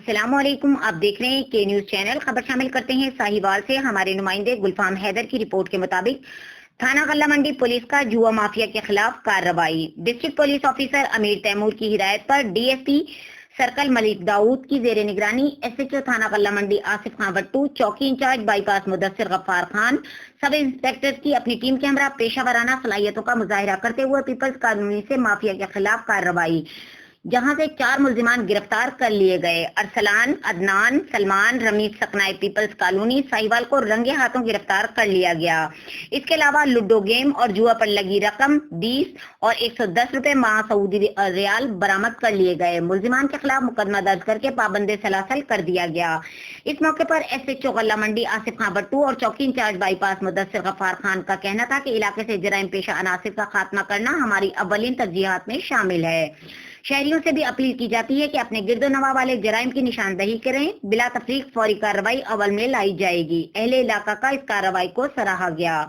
السلام علیکم، آپ دیکھ رہے ہیں کے نیوز چینل۔ خبر شامل کرتے ہیں ساہیوال سے۔ ہمارے نمائندے گلفام حیدر کی رپورٹ کے مطابق تھانہ غلہ منڈی پولیس کا جوا مافیا کے خلاف کارروائی۔ ڈسٹرکٹ پولیس آفیسر امیر تیمور کی ہدایت پر ڈی ایس پی سرکل ملک داؤد کی زیر نگرانی ایس ایچ او تھانہ غلہ منڈی آصف خان بٹو، چوکی incharge bypass Mudassar Ghaffar Khan, sub inspector کی اپنی ٹیم کے ہمراہ پیشہ ورانہ صلاحیتوں کا مظاہرہ کرتے ہوئے پیپلز کالونی سے مافیا کے خلاف کارروائی، جہاں سے 4 ملزمان گرفتار کر لیے گئے۔ ارسلان، عدنان، سلمان، رمیز سکنائے پیپلز کالونی ساہیوال کو رنگے ہاتھوں گرفتار کر لیا گیا۔ اس کے علاوہ لوڈو گیم اور جوا پر لگی رقم 20 اور 110 روپے ماہ سعودی ریال برآمد کر لیے گئے۔ ملزمان کے خلاف مقدمہ درج کر کے پابند سلاسل کر دیا گیا۔ اس موقع پر ایس ایچ او غلہ منڈی آصف خان بٹو اور چوکی incharge bypass Mudassar Ghaffar Khan کا کہنا تھا کہ علاقے سے جرائم پیشہ عناصر کا خاتمہ کرنا ہماری اولین ترجیحات میں شامل ہے۔ شہریوں سے بھی اپیل کی جاتی ہے کہ اپنے گرد و نواح والے جرائم کی نشاندہی کریں۔ بلا تفریق فوری کارروائی عمل میں لائی جائے گی۔ اہل علاقہ کا اس کارروائی کو سراہا گیا۔